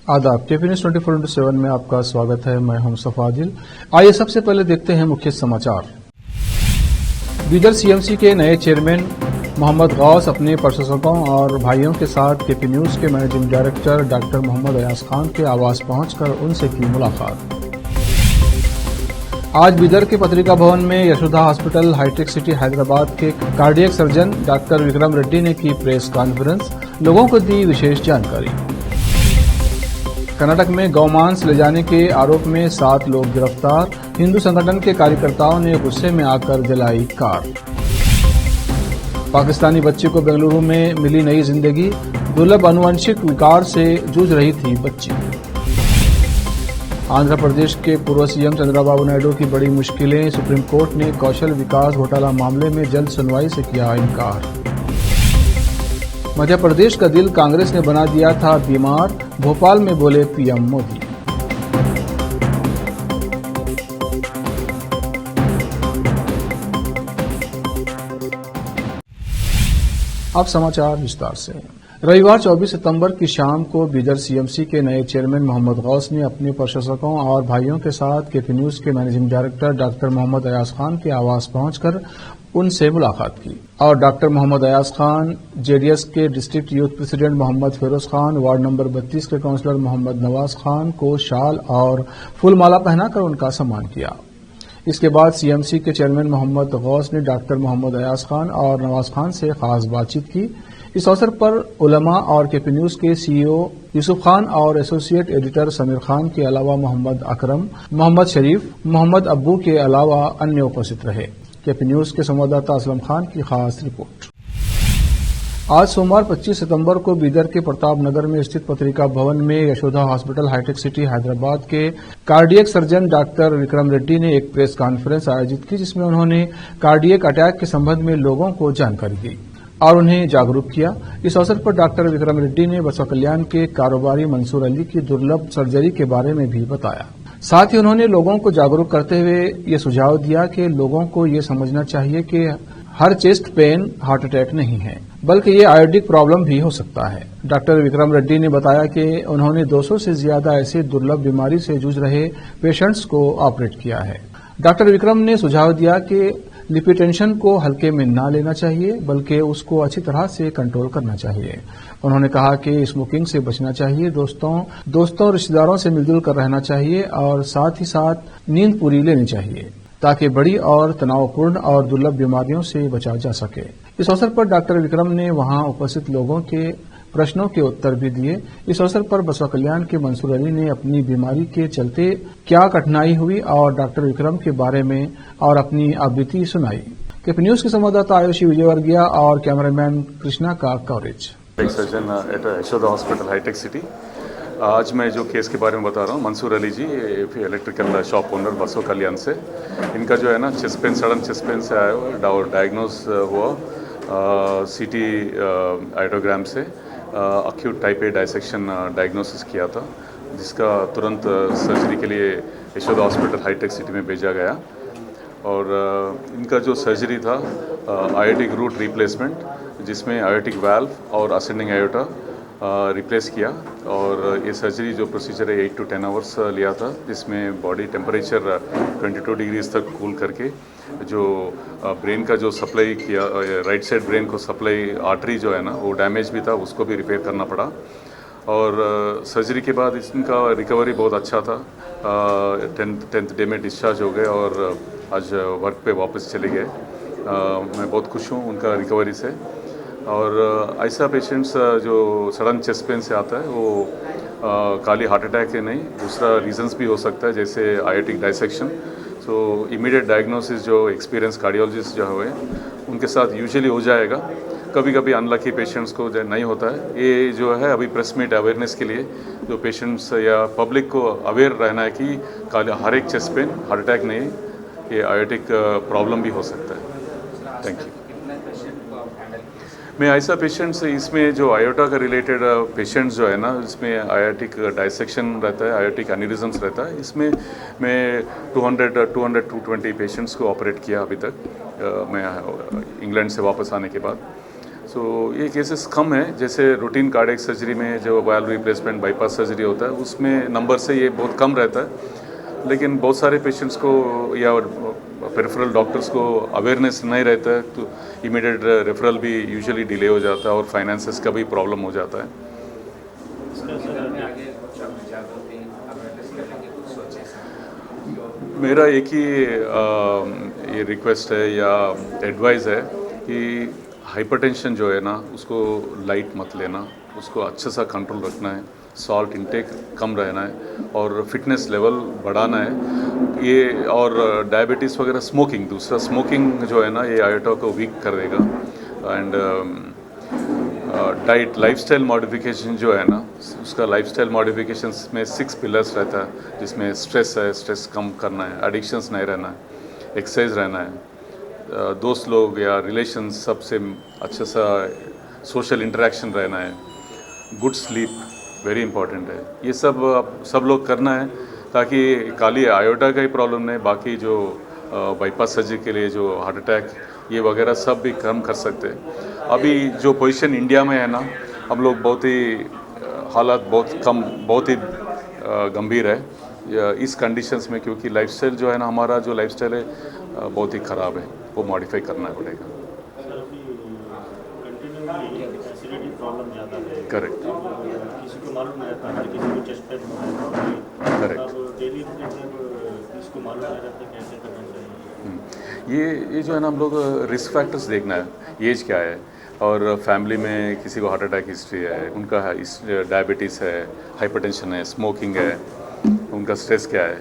आदाब। KP news 24/7 में आपका स्वागत है। मैं हूं मुस्तफा आदिल। आइए सबसे पहले देखते हैं मुख्य समाचार। बीदर सीएमसी के नए चेयरमैन मोहम्मद गौस अपने प्रशासकों और भाइयों के साथ केपी न्यूज के managing director doctor Mohammad Ayaz Khan के आवास पहुंचकर उनसे की मुलाकात। आज बीदर के पत्रिका भवन में Yashoda hospital hi tech City Hyderabad के cardiac surgeon doctor Vikram Reddy ने की प्रेस कॉन्फ्रेंस, लोगों को दी विशेष जानकारी। कर्नाटक में गौमांस ले जाने के आरोप में 7 लोग गिरफ्तार, हिंदू संगठन के कार्यकर्ताओं ने गुस्से में आकर जलाई कार। पाकिस्तानी बच्चे को बेंगलुरु में मिली नई जिंदगी, दुर्लभ आनुवंशिक विकार से जूझ रही थी बच्ची। आंध्र प्रदेश के पूर्व सीएम चंद्रबाबू नायडू की बड़ी मुश्किलें, सुप्रीम कोर्ट ने कौशल विकास घोटाला मामले में जल्द सुनवाई से किया इनकार। मध्य प्रदेश का दिल कांग्रेस ने बना दिया था बीमार, भोपाल में बोले पीएम मोदी। अब समाचार विस्तार से। रविवार 24 सितंबर की शाम को बीदर सीएमसी के नए चेयरमैन मोहम्मद गौस ने अपने प्रशासकों और भाइयों के साथ केपी न्यूज के managing director doctor Mohammad Ayaz Khan के आवास पहुंचकर उनसे मुलाकात की और डॉक्टर मोहम्मद अयाज खान, जेडीएस के district youth president Mohammad Firoz Khan, ward number 32 के काउंसलर मोहम्मद नवाज खान को शाल और फूलमाला पहनाकर उनका सम्मान किया। इसके बाद सीएमसी के चेयरमैन मोहम्मद गौस ने डॉक्टर मोहम्मद अयाज खान और नवाज खान से खास बातचीत की। इस अवसर पर उलमा और केपी न्यूज के सीईओ यूसुफ खान और एसोसिएट एडिटर समीर खान के अलावा मोहम्मद अकरम, मोहम्मद शरीफ, मोहम्मद अब्बू के अलावा अन्य उपस्थित रहे। केपी न्यूज के संवाददाता असलम खान की खास रिपोर्ट। आज सोमवार 25 सितंबर को बीदर के प्रताप नगर में स्थित पत्रिका भवन में Yashoda hospital hi tech City Hyderabad के cardiac surgeon doctor Vikram Reddy ने एक प्रेस कॉन्फ्रेंस आयोजित की, जिसमें उन्होंने कार्डियक अटैक के संबंध में लोगों को जानकारी दी और उन्हें जागरूक किया। इस अवसर पर डॉक्टर विक्रम रेड्डी ने बसवा कल्याण के कारोबारी मंसूर अली की दुर्लभ सर्जरी के बारे में भी बताया। साथ ही उन्होंने लोगों को जागरूक करते हुए ये सुझाव दिया कि लोगों को ये समझना चाहिए कि हर चेस्ट पेन हार्ट अटैक नहीं है, बल्कि ये आयोडिक प्रॉब्लम भी हो सकता है। डॉक्टर विक्रम रेड्डी ने बताया कि उन्होंने 200 से ज्यादा ऐसे दुर्लभ बीमारी से जूझ रहे पेशेंट्स को ऑपरेट किया है। डॉक्टर विक्रम ने सुझाव दिया कि लिपिटेंशन को हल्के में न लेना चाहिए, बल्कि उसको अच्छी तरह से कंट्रोल करना चाहिए। उन्होंने कहा कि स्मोकिंग से बचना चाहिए, दोस्तों रिश्तेदारों से मिलजुल कर रहना चाहिए और साथ ही साथ नींद पूरी लेनी चाहिए ताकि बड़ी और तनावपूर्ण और दुर्लभ बीमारियों से बचा जा सके। इस अवसर पर डॉक्टर विक्रम ने वहां उपस्थित लोगों के प्रश्नों के उत्तर भी दिए। इस अवसर पर बसवा कल्याण के मंसूर अली ने अपनी बीमारी के चलते क्या कठिनाई हुई और डॉक्टर विक्रम के बारे में और अपनी आपबीती सुनाई। केपी न्यूज के संवाददाता आयुषी विजयवर्गीय और कैमरामैन कृष्णा का coverage. Surgeon at Yashoda hospital hi tech City. आज मैं जो केस के बारे में बता रहा हूँ, मंसूर अली जी इलेक्ट्रिकल शॉप ओनर बसवा कल्याण से। इनका जो है ना chest pain, sudden chest pain से आया हुआ, डायग्नोज हुआ सीटी आइडोग्राम से acute type A dissection diagnosis किया था, जिसका तुरंत सर्जरी के लिए यशोदा हॉस्पिटल हाईटेक सिटी में भेजा गया। और इनका जो सर्जरी था आयोटिक रूट रिप्लेसमेंट, जिसमें आयोटिक वाल्व और असेंडिंग आयोटा रिप्लेस किया। और ये सर्जरी जो प्रोसीजर है 8 to 10 आवर्स लिया था, जिसमें बॉडी टेम्परेचर 22 डिग्रीज तक कूल करके जो ब्रेन का जो सप्लाई किया, राइट साइड ब्रेन को सप्लाई आर्टरी जो है ना वो डैमेज भी था, उसको भी रिपेयर करना पड़ा। और सर्जरी के बाद इनका रिकवरी बहुत अच्छा था। 10th डे में डिस्चार्ज हो गए और आज वर्क पे वापस चले गए। मैं बहुत खुश हूँ उनका रिकवरी से। और ऐसा पेशेंट्स जो सडन चेस्ट पेन से आता है वो खाली हार्ट अटैक है नहीं, दूसरा रीजंस भी हो सकता है, जैसे आयोटिक डायसेक्शन। तो इमीडिएट डायग्नोसिस जो एक्सपीरियंस कार्डियोलॉजिस्ट जो हुए उनके साथ यूजुअली हो जाएगा। कभी कभी अनलकी पेशेंट्स को नहीं होता है। ये जो है अभी प्रेस मीट अवेयरनेस के लिए जो पेशेंट्स या पब्लिक को अवेयर रहना है कि हर एक चेस्ट पेन हार्ट अटैक नहीं, ये आयोटिक प्रॉब्लम भी हो सकता है। Thank you. मैं ऐसा पेशेंट्स इसमें जो आयोटा का रिलेटेड पेशेंट्स जो है ना, इसमें आयोटिक डायसेक्शन रहता है, आयोटिक एन्यूरिज्म्स रहता है, इसमें मैं 220 पेशेंट्स को ऑपरेट किया अभी तक मैं इंग्लैंड से वापस आने के बाद। तो ये केसेस कम है, जैसे रूटीन कार्डियक सर्जरी में जो वाल्व रिप्लेसमेंट बाईपास सर्जरी होता है उसमें नंबर से ये बहुत कम रहता है, लेकिन बहुत सारे पेशेंट्स को या पेरिफेरल डॉक्टर्स को अवेयरनेस नहीं रहता है तो इमीडिएट रेफरल भी यूजुअली डिले हो जाता है और फाइनेंसेस का भी प्रॉब्लम हो जाता है। मेरा एक ही ये रिक्वेस्ट है या एडवाइस है कि हाइपरटेंशन जो है ना उसको लाइट मत लेना, उसको अच्छे सा कंट्रोल रखना है, सॉल्ट इंटेक कम रहना है और फिटनेस लेवल बढ़ाना है ये, और डायबिटीज़ वगैरह, स्मोकिंग, दूसरा स्मोकिंग जो है ना ये आयोटा को वीक कर देगा। एंड डाइट लाइफस्टाइल मॉडिफिकेशन जो है ना उसका लाइफस्टाइल मॉडिफिकेशन में 6 पिलर्स रहता है, जिसमें स्ट्रेस है, स्ट्रेस कम करना है, एडिक्शंस नहीं रहना है, एक्सरसाइज रहना है, दोस्त लोग या रिलेशन सबसे अच्छा सा सोशल इंटरेक्शन रहना है, गुड स्लीप वेरी इंपॉर्टेंट है। ये सब लोग करना है ताकि खाली आयोटा का ही प्रॉब्लम नहीं, बाकी जो बाईपास सर्जरी के लिए जो हार्ट अटैक ये वगैरह सब भी कम कर सकते हैं। अभी जो पोजीशन इंडिया में है ना, हम लोग बहुत ही हालात बहुत ही गंभीर है इस कंडीशंस में, क्योंकि लाइफस्टाइल जो है ना हमारा जो लाइफस्टाइल है बहुत ही ख़राब है, वो मॉडिफाई करना पड़ेगा। करेक्ट, किसी को मालूम नहीं रहता, हर किसी को चेस्ट पेन होता है, करेक्ट। डेली रूटीन में इसको मालूम नहीं रहता कैसे करना चाहिए। ये जो है ना हम लोग रिस्क फैक्टर्स देखना है, एज क्या है और फैमिली में किसी को हार्ट अटैक हिस्ट्री है, उनका डायबिटीज़ है, हाइपरटेंशन है, स्मोकिंग है, उनका स्ट्रेस क्या है,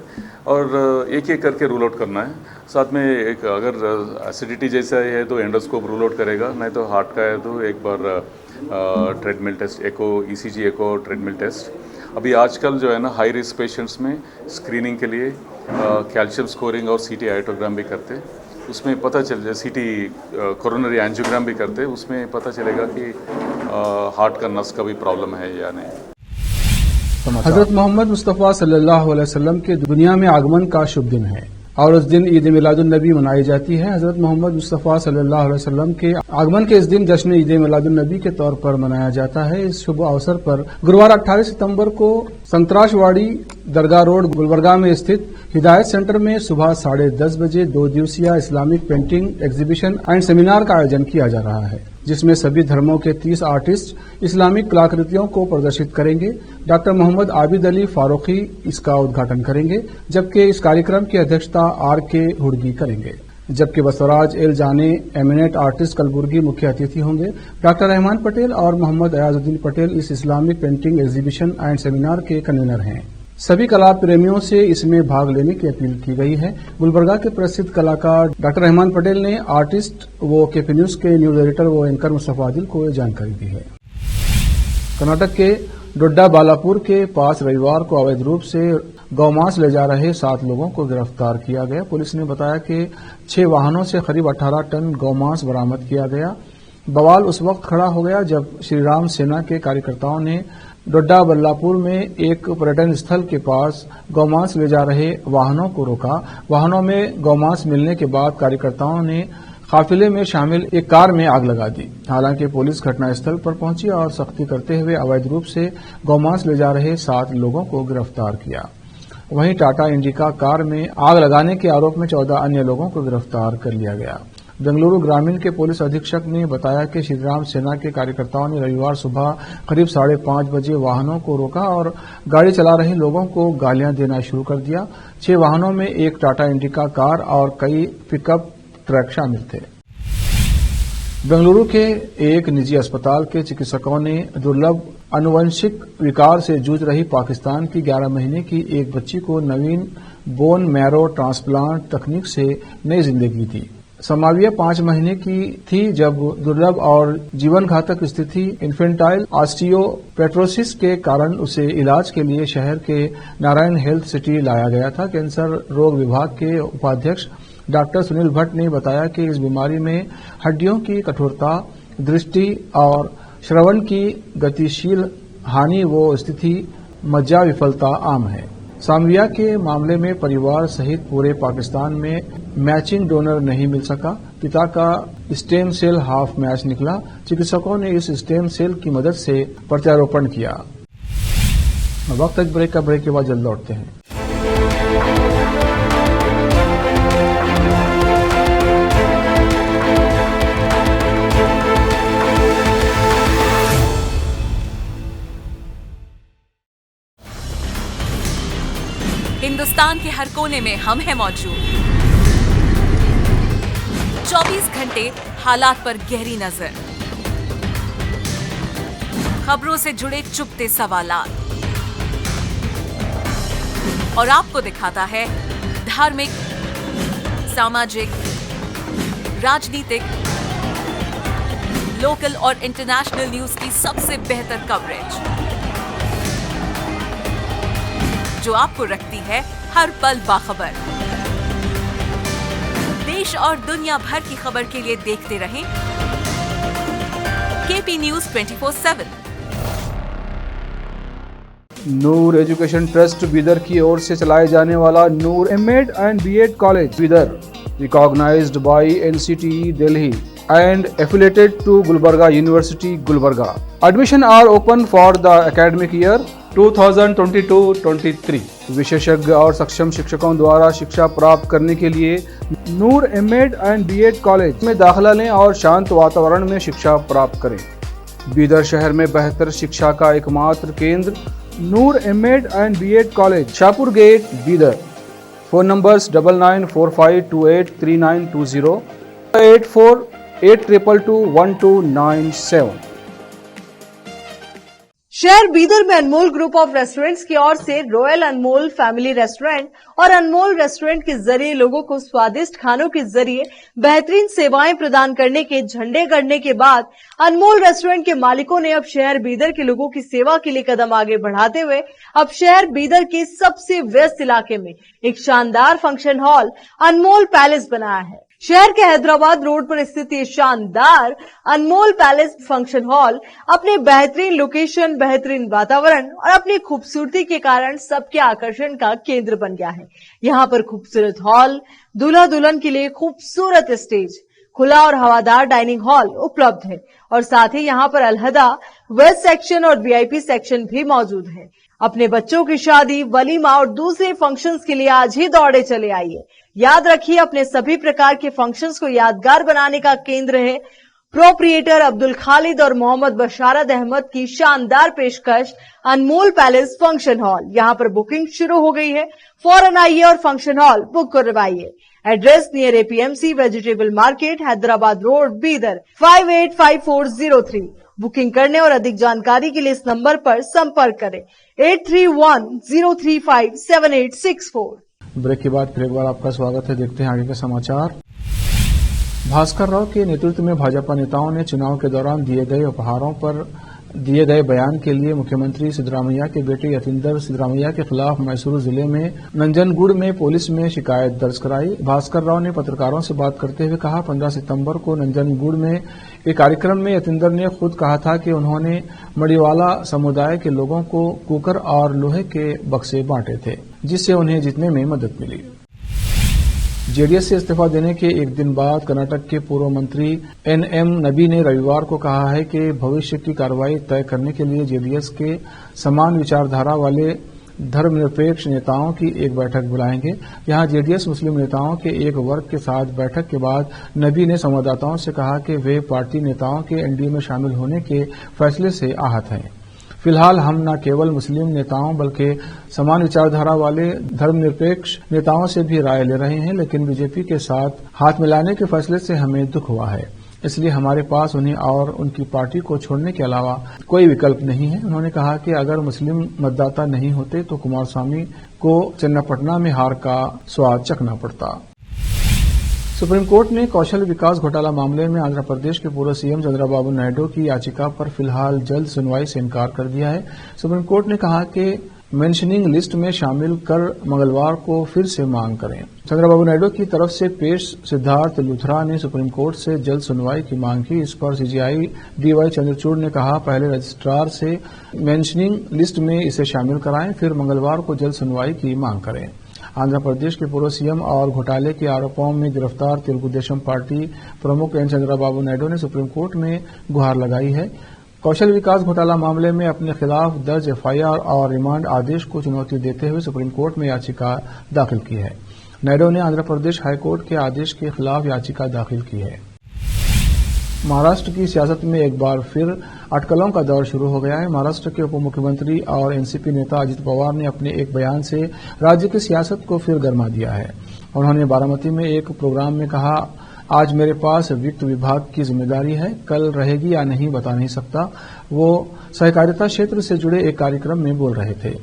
और एक एक करके रूल आउट करना है। साथ में एक अगर एसिडिटी जैसा है तो एंडोस्कोप रूल आउट करेगा, नहीं तो हार्ट का है तो एक बार ट्रेडमिल टेस्ट, एको, ECG एको ट्रेडमिल टेस्ट। अभी आजकल जो है ना हाई रिस्क पेशेंट्स में स्क्रीनिंग के लिए कैल्शियम स्कोरिंग और CT आयोटोग्राम भी करते, उसमें पता चल जाए, CT कोरोनरी एंजियोग्राम भी करते, उसमें पता चलेगा कि हार्ट का नस का भी प्रॉब्लम है या नहीं। हजरत मोहम्मद मुस्तफ़ा सल्लल्लाहु अलैहि वसल्लम के दुनिया में आगमन का शुभ दिन है और उस दिन ईद मिलादुन्नबी मनाई जाती है। हजरत मोहम्मद मुस्तफ़ा सल्लल्लाहु अलैहि वसल्लम के आगमन के इस दिन जश्न ईद मिलादुन्नबी के तौर पर मनाया जाता है। इस शुभ अवसर पर गुरुवार 18 सितंबर को संतराशवाड़ी दरगाह रोड गुलबर्गा में स्थित हिदायत सेंटर में सुबह 10:30 बजे 2 दिवसीय Islamic painting exhibition and seminar का आयोजन किया जा रहा है, जिसमें सभी धर्मों के 30 आर्टिस्ट इस्लामिक कलाकृतियों को प्रदर्शित करेंगे। डॉक्टर मोहम्मद आबिद अली फारूकी इसका उद्घाटन करेंगे, जबकि इस कार्यक्रम की अध्यक्षता RK हुडगी करेंगे, जबकि बसवराज एल जाने एमिनेट आर्टिस्ट कलबुर्गी मुख्य अतिथि होंगे। डॉक्टर रहमान पटेल और मोहम्मद अयाजुद्दीन पटेल इस Islamic painting exhibition and seminar के कन्वीनर हैं। सभी कला प्रेमियों से इसमें भाग लेने की अपील की गई है। गुलबर्गा के प्रसिद्ध कलाकार डॉक्टर रहमान पटेल ने आर्टिस्ट व KP न्यूज के न्यूज एडिटर व एंकर मुस्तफा आदिल को जानकारी दी है। कर्नाटक के डोड्डा बालापुर के पास रविवार को अवैध रूप से गौमांस ले जा रहे 7 लोगों को गिरफ्तार किया गया। पुलिस ने बताया कि 6 वाहनों से करीब 18 टन गौमांस बरामद किया गया। बवाल उस वक्त खड़ा हो गया जब श्रीराम सेना के कार्यकर्ताओं ने डोड्डा बल्लापुर में एक पर्यटन स्थल के पास गौमांस ले जा रहे वाहनों को रोका। वाहनों में गौमांस मिलने के बाद कार्यकर्ताओं ने काफिले में शामिल एक कार में आग लगा दी। हालांकि पुलिस घटनास्थल पर पहुंची और सख्ती करते हुए अवैध रूप से गौमांस ले जा रहे 7 लोगों को गिरफ्तार किया। वहीं टाटा इंडिका कार में आग लगाने के आरोप में 14 अन्य लोगों को गिरफ्तार कर लिया गया। बेंगलुरु ग्रामीण के पुलिस अधीक्षक ने बताया कि श्रीराम सेना के कार्यकर्ताओं ने रविवार सुबह करीब 5:30 बजे वाहनों को रोका और गाड़ी चला रहे लोगों को गालियां देना शुरू कर दिया। 6 वाहनों में एक टाटा इंडिका कार और कई पिकअप ट्रक शामिल थे। बेंगलुरु के एक निजी अस्पताल के चिकित्सकों ने दुर्लभ आनुवंशिक विकार से जूझ रही पाकिस्तान की 11 महीने की एक बच्ची को नवीन बोन मैरो ट्रांसप्लांट तकनीक से नई जिंदगी दी। समाविया 5 महीने की थी जब दुर्लभ और जीवन घातक स्थिति इन्फेंटाइल ऑस्टियोपेट्रोसिस के कारण उसे इलाज के लिए शहर के नारायण हेल्थ सिटी लाया गया था। कैंसर रोग विभाग के उपाध्यक्ष डॉक्टर सुनील भट्ट ने बताया कि इस बीमारी में हड्डियों की कठोरता, दृष्टि और श्रवण की गतिशील हानि व स्थिति मज्जा विफलता आम है। सामविया के मामले में परिवार सहित पूरे पाकिस्तान में मैचिंग डोनर नहीं मिल सका। पिता का स्टेम सेल हाफ मैच निकला। चिकित्सकों ने इस स्टेम सेल की मदद से प्रत्यारोपण किया। वक्त एक ब्रेक का, ब्रेक के बाद जल्द लौटते हैं। हिंदुस्तान के हर कोने में हम हैं मौजूद। 24 घंटे हालात पर गहरी नजर, खबरों से जुड़े चुपते सवालात, और आपको दिखाता है धार्मिक, सामाजिक, राजनीतिक, लोकल और इंटरनेशनल न्यूज की सबसे बेहतर कवरेज, जो आपको रखती है हर पल बाखबर। देश और दुनिया भर की खबर के लिए देखते रहें KP news 24/7। Noor education trust Bidar की ओर से चलाए जाने वाला Noor MEd and BEd college Bidar, recognised by NCTE Delhi and affiliated to Gulbarga University, Gulbarga. Admission are open for the academic year 2022-23. विशेषज्ञ और सक्षम शिक्षकों द्वारा शिक्षा प्राप्त करने के लिए नूर एमएड एंड बीएड कॉलेज में दाखिला लें और शांत वातावरण में शिक्षा प्राप्त करें। बीदर शहर में बेहतर शिक्षा का एकमात्र केंद्र Noor MEd and BEd college, Shahpur gate, Bidar. Phone numbers 9945283920, 8482221297। शहर बीदर में अनमोल ग्रुप ऑफ रेस्टोरेंट्स की ओर से रॉयल अनमोल फैमिली रेस्टोरेंट और अनमोल रेस्टोरेंट के जरिए लोगों को स्वादिष्ट खानों के जरिए बेहतरीन सेवाएं प्रदान करने के झंडे गड़ने के बाद अनमोल रेस्टोरेंट के मालिकों ने अब शहर बीदर के लोगों की सेवा के लिए कदम आगे बढ़ाते हुए अब शहर बीदर के सबसे व्यस्त इलाके में एक शानदार फंक्शन हॉल अनमोल पैलेस बनाया है। शहर के हैदराबाद रोड पर स्थित ये शानदार अनमोल पैलेस फंक्शन हॉल अपने बेहतरीन लोकेशन, बेहतरीन वातावरण और अपनी खूबसूरती के कारण सबके आकर्षण का केंद्र बन गया है। यहाँ पर खूबसूरत हॉल, दूल्हा दुल्हन के लिए खूबसूरत स्टेज, खुला और हवादार डाइनिंग हॉल उपलब्ध है और साथ ही यहाँ पर अलहदा वेस्ट सेक्शन और वीआईपी सेक्शन भी मौजूद है। अपने बच्चों की शादी, वलीमा और दूसरे फंक्शंस के लिए आज ही दौड़े चले आइए। याद रखिए, अपने सभी प्रकार के फंक्शंस को यादगार बनाने का केंद्र है प्रोप्रिएटर अब्दुल खालिद और मोहम्मद बशारत अहमद की शानदार पेशकश अनमोल पैलेस फंक्शन हॉल। यहाँ पर बुकिंग शुरू हो गई है, फौरन आइए और फंक्शन हॉल बुक करवाइए। Address near APMC vegetable market, Hyderabad road, Bidar 585403। Booking करने और अधिक जानकारी के लिए इस नंबर पर संपर्क करें 8310357864। ब्रेक के बाद फिर एक बार आपका स्वागत है। देखते हैं आगे के समाचार। भास्कर राव के नेतृत्व में भाजपा नेताओं ने चुनाव के दौरान दिए गए उपहारों पर दिए गए बयान के लिए मुख्यमंत्री सिद्धरामैया के बेटे यतींदर सिद्धरामैया के खिलाफ मैसूरू जिले में नंजनगुड़ में पुलिस में शिकायत दर्ज कराई। भास्कर राव ने पत्रकारों से बात करते हुए कहा, 15 सितंबर को नंजनगुड़ में एक कार्यक्रम में यतींदर ने खुद कहा था कि उन्होंने मड़ीवाला समुदाय के लोगों को कुकर और लोहे के बक्से बांटे थे, जिससे उन्हें जीतने में मदद मिली। जेडीएस से इस्तीफा देने के एक दिन बाद कर्नाटक के पूर्व मंत्री एनएम नबी ने रविवार को कहा है कि भविष्य की कार्रवाई तय करने के लिए जेडीएस के समान विचारधारा वाले धर्मनिरपेक्ष नेताओं की एक बैठक बुलाएंगे। यहां जेडीएस मुस्लिम नेताओं के एक वर्ग के साथ बैठक के बाद नबी ने संवाददाताओं से कहा कि वे पार्टी नेताओं के एनडीए में शामिल होने के फैसले से आहत हैं। फिलहाल हम न केवल मुस्लिम नेताओं बल्कि समान विचारधारा वाले धर्मनिरपेक्ष नेताओं से भी राय ले रहे हैं, लेकिन बीजेपी के साथ हाथ मिलाने के फैसले से हमें दुख हुआ है, इसलिए हमारे पास उन्हें और उनकी पार्टी को छोड़ने के अलावा कोई विकल्प नहीं है। उन्होंने कहा कि अगर मुस्लिम मतदाता नहीं होते तो कुमारस्वामी को चन्नापटना में हार का स्वाद चखना पड़ता। सुप्रीम कोर्ट ने कौशल विकास घोटाला मामले में आंध्र प्रदेश के पूर्व सीएम चंद्रबाबू नायडू की याचिका पर फिलहाल जल्द सुनवाई से इनकार कर दिया है। सुप्रीम कोर्ट ने कहा कि मेंशनिंग लिस्ट में शामिल कर मंगलवार को फिर से मांग करें। चंद्रबाबू नायडू की तरफ से पेश सिद्धार्थ लुथरा ने सुप्रीम कोर्ट से जल्द सुनवाई की मांग की। इस पर सीजेआई डीवाई चंद्रचूड़ ने कहा, पहले रजिस्ट्रार से मेंशनिंग लिस्ट में इसे शामिल कराएं, फिर मंगलवार को जल्द सुनवाई की मांग करें। आंध्र प्रदेश के पूर्व सीएम और घोटाले के आरोपों में गिरफ्तार तेलुगु देशम पार्टी प्रमुख एन चंद्रबाबू नायडू ने सुप्रीम कोर्ट में गुहार लगाई है। कौशल विकास घोटाला मामले में अपने खिलाफ दर्ज एफआईआर और रिमांड आदेश को चुनौती देते हुए सुप्रीम कोर्ट में याचिका दाखिल की है। नायडू ने आंध्र प्रदेश हाईकोर्ट के आदेश के खिलाफ याचिका दाखिल की है। महाराष्ट्र की सियासत में एक बार फिर अटकलों का दौर शुरू हो गया है। महाराष्ट्र के उप मुख्यमंत्री और एनसीपी नेता अजित पवार ने अपने एक बयान से राज्य की सियासत को फिर गरमा दिया है। उन्होंने बारामती में एक प्रोग्राम में कहा, आज मेरे पास वित्त विभाग की जिम्मेदारी है, कल रहेगी या नहीं बता नहीं सकता। वो सहकारिता क्षेत्र से जुड़े एक कार्यक्रम में बोल रहे थे।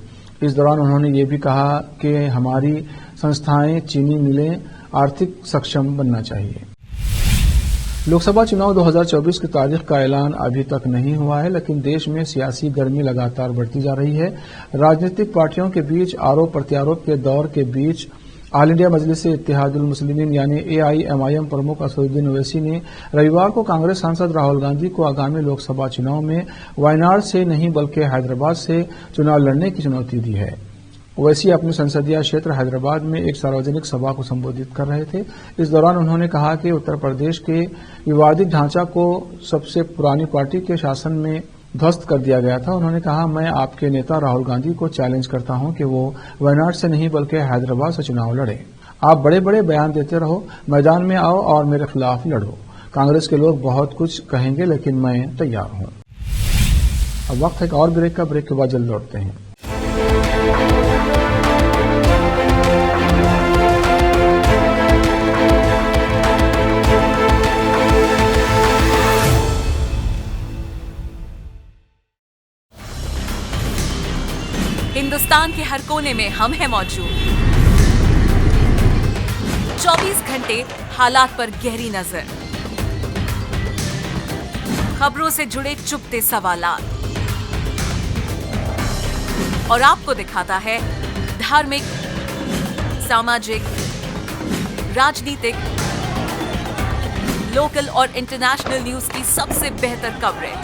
इस दौरान उन्होंने ये भी कहा कि हमारी संस्थाएं, चीनी मिलें आर्थिक सक्षम बनना चाहिए। लोकसभा चुनाव 2024 की तारीख का ऐलान अभी तक नहीं हुआ है, लेकिन देश में सियासी गर्मी लगातार बढ़ती जा रही है। राजनीतिक पार्टियों के बीच आरोप प्रत्यारोप के दौर के बीच ऑल इंडिया मजलिस इत्तेहादुल मुस्लिमीन यानी एआईएमआईएम प्रमुख असदुद्दीन ओवैसी ने रविवार को कांग्रेस सांसद राहुल गांधी को आगामी लोकसभा चुनाव में वायनाड से नहीं बल्कि हैदराबाद से चुनाव लड़ने की चुनौती दी है। ओवैसी अपने संसदीय क्षेत्र हैदराबाद में एक सार्वजनिक सभा को संबोधित कर रहे थे। इस दौरान उन्होंने कहा कि उत्तर प्रदेश के विवादित ढांचा को सबसे पुरानी पार्टी के शासन में ध्वस्त कर दिया गया था। उन्होंने कहा, मैं आपके नेता राहुल गांधी को चैलेंज करता हूं कि वो वायनाड से नहीं बल्कि हैदराबाद से चुनाव लड़े। आप बड़े बड़े बयान देते रहो, मैदान में आओ और मेरे खिलाफ लड़ो। कांग्रेस के लोग बहुत कुछ कहेंगे, लेकिन मैं तैयार हूं। अब वक्त है एक और ब्रेक का। ब्रेक के बाद जल्द लौटते हैं। हिंदुस्तान के हर कोने में हम हैं मौजूद। 24 घंटे हालात पर गहरी नजर, खबरों से जुड़े चुपते सवालात और आपको दिखाता है धार्मिक, सामाजिक, राजनीतिक, लोकल और इंटरनेशनल न्यूज की सबसे बेहतर कवरेज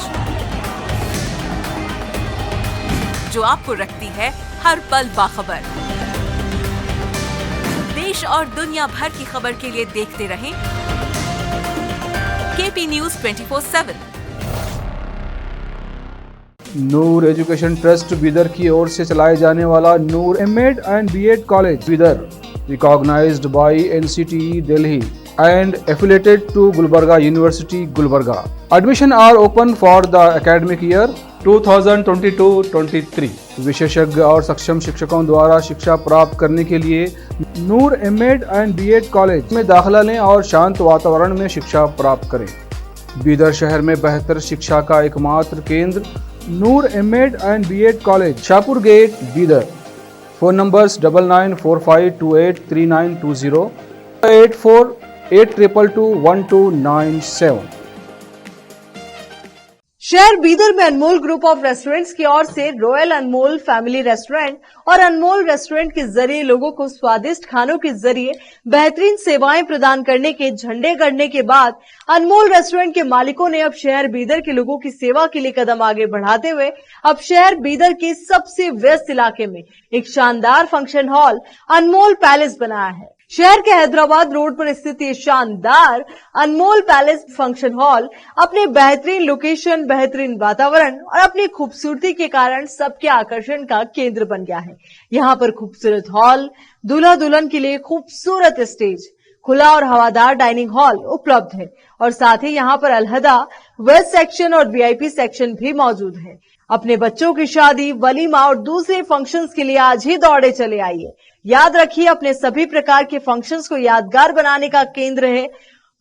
जो आपको रखती है हर पल बाखबर। देश और दुनिया भर की खबर के लिए देखते रहें KP news 24/7। Noor education trust Bidar की ओर से चलाए जाने वाला Noor MEd and BEd college Bidar, recognised by NCTE Delhi and affiliated to Gulbarga University, Gulbarga. Admission are open for the academic year 2022-23. विशेषज्ञ और सक्षम शिक्षकों द्वारा शिक्षा प्राप्त करने के लिए नूर एमएड एंड बीएड कॉलेज में दाखिला लें और शांत वातावरण में शिक्षा प्राप्त करें। बीदर शहर में बेहतर शिक्षा का एकमात्र केंद्र Noor MEd and BEd college, Shahpur gate, Bidar. Phone numbers 9945283920, 8482221297। शहर बीदर में अनमोल ग्रुप ऑफ रेस्टोरेंट्स की ओर से रॉयल अनमोल फैमिली रेस्टोरेंट और अनमोल रेस्टोरेंट के जरिए लोगों को स्वादिष्ट खानों के जरिए बेहतरीन सेवाएं प्रदान करने के झंडे गड़ने के बाद अनमोल रेस्टोरेंट के मालिकों ने अब शहर बीदर के लोगों की सेवा के लिए कदम आगे बढ़ाते हुए अब शहर बीदर के सबसे व्यस्त इलाके में एक शानदार फंक्शन हॉल अनमोल पैलेस बनाया है। शहर के हैदराबाद रोड पर स्थित ये शानदार अनमोल पैलेस फंक्शन हॉल अपने बेहतरीन लोकेशन, बेहतरीन वातावरण और अपनी खूबसूरती के कारण सबके आकर्षण का केंद्र बन गया है। यहाँ पर खूबसूरत हॉल, दूल्हा दुल्हन के लिए खूबसूरत स्टेज, खुला और हवादार डाइनिंग हॉल उपलब्ध है और साथ ही यहाँ पर अलहदा वेस्ट सेक्शन और वीआईपी सेक्शन भी मौजूद है। अपने बच्चों की शादी, वलीमा और दूसरे फंक्शंस के लिए आज ही दौड़े चले आइए। याद रखिए, अपने सभी प्रकार के फंक्शंस को यादगार बनाने का केंद्र है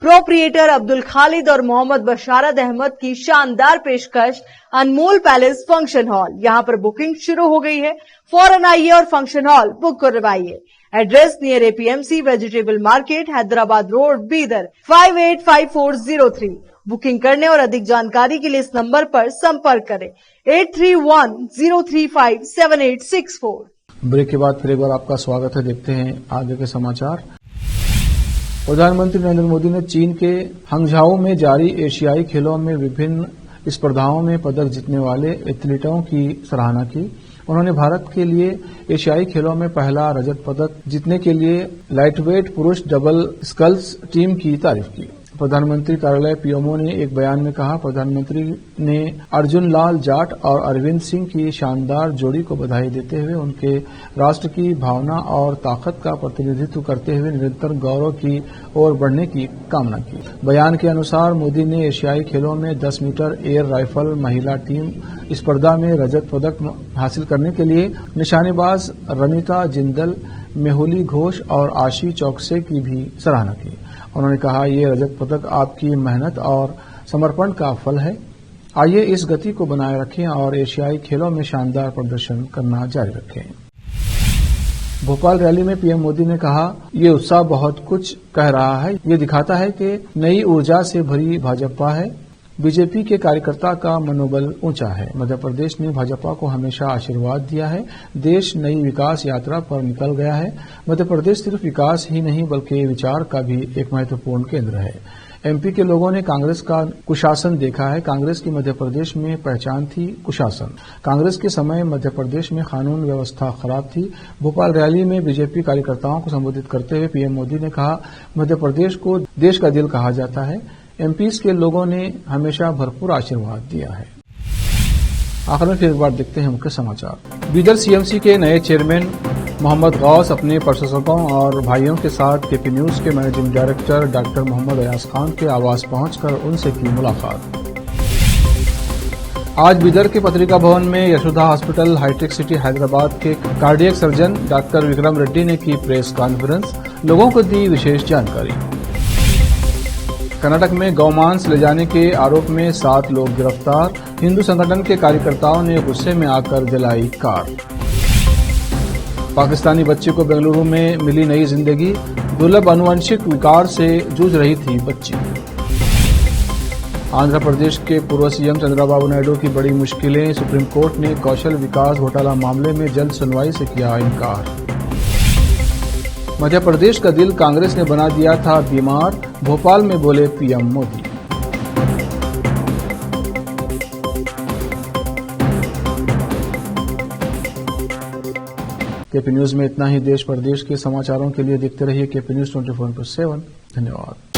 प्रोप्रिएटर अब्दुल खालिद और मोहम्मद बशारत अहमद की शानदार पेशकश अनमोल पैलेस फंक्शन हॉल। यहाँ पर बुकिंग शुरू हो गई है, फौरन आइए और फंक्शन हॉल बुक करवाइए। Address near APMC vegetable market, Hyderabad road, Bidar 585403। Booking करने और अधिक जानकारी के लिए इस नंबर पर संपर्क करें 8310357864। ब्रेक के बाद फिर एक बार आपका स्वागत है। देखते हैं आगे के समाचार। प्रधानमंत्री नरेंद्र मोदी ने चीन के हंगझाओ में जारी एशियाई खेलों में विभिन्न स्पर्धाओं में पदक जीतने वाले एथलीटों की सराहना की। उन्होंने भारत के लिए एशियाई खेलों में पहला रजत पदक जीतने के लिए लाइटवेट पुरुष डबल स्कल्स टीम की तारीफ की। प्रधानमंत्री कार्यालय पीएमओ ने एक बयान में कहा, प्रधानमंत्री ने अर्जुन लाल जाट और अरविंद सिंह की शानदार जोड़ी को बधाई देते हुए उनके राष्ट्र की भावना और ताकत का प्रतिनिधित्व करते हुए निरंतर गौरव की ओर बढ़ने की कामना की। बयान के अनुसार मोदी ने एशियाई खेलों में 10 मीटर एयर राइफल महिला टीम स्पर्धा में रजत पदक हासिल करने के लिए निशानेबाज रमिता जिंदल, मेहुली घोष और आशी चौकसे की भी सराहना की। उन्होंने कहा, ये रजत पदक आपकी मेहनत और समर्पण का फल है। आइए इस गति को बनाए रखें और एशियाई खेलों में शानदार प्रदर्शन करना जारी रखें। भोपाल रैली में पीएम मोदी ने कहा, ये उत्साह बहुत कुछ कह रहा है। ये दिखाता है कि नई ऊर्जा से भरी भाजपा है। बीजेपी के कार्यकर्ता का मनोबल ऊंचा है। मध्य प्रदेश ने भाजपा को हमेशा आशीर्वाद दिया है। देश नई विकास यात्रा पर निकल गया है। मध्य प्रदेश सिर्फ विकास ही नहीं बल्कि विचार का भी एक महत्वपूर्ण केंद्र है। एमपी के लोगों ने कांग्रेस का कुशासन देखा है। कांग्रेस की मध्य प्रदेश में पहचान थी कुशासन। कांग्रेस के समय मध्य प्रदेश में कानून व्यवस्था खराब थी। भोपाल रैली में बीजेपी कार्यकर्ताओं को संबोधित करते हुए पीएम मोदी ने कहा, मध्य प्रदेश को देश का दिल कहा जाता है। एमपी के लोगों ने हमेशा भरपूर आशीर्वाद दिया है। आखिर में फिर एक बार देखते हैं मुख्य समाचार। बीदर सीएमसी के नए चेयरमैन मोहम्मद गौस अपने प्रशासकों और भाइयों के साथ केपी न्यूज के managing director doctor Mohammad Ayaz Khan के आवास पहुंचकर उनसे की मुलाकात। आज बीदर के पत्रिका भवन में Yashoda hospital hi tech City Hyderabad के cardiac surgeon doctor Vikram Reddy ने की प्रेस कॉन्फ्रेंस, लोगों को दी विशेष जानकारी। कर्नाटक में गौमांस ले जाने के आरोप में 7 लोग गिरफ्तार। हिंदू संगठन के कार्यकर्ताओं ने गुस्से में आकर जलाई कार। पाकिस्तानी बच्चे को बेंगलुरु में मिली नई जिंदगी। दुर्लभ आनुवंशिक विकार से जूझ रही थी बच्ची। आंध्र प्रदेश के पूर्व सीएम चंद्रबाबू नायडू की बड़ी मुश्किलें। सुप्रीम कोर्ट ने कौशल विकास घोटाला मामले में जल्द सुनवाई से किया इनकार। मध्य प्रदेश का दिल कांग्रेस ने बना दिया था बीमार। भोपाल में बोले पीएम मोदी। केपी न्यूज में इतना ही। देश प्रदेश के समाचारों के लिए देखते रहिए केपी न्यूज 24/7। धन्यवाद।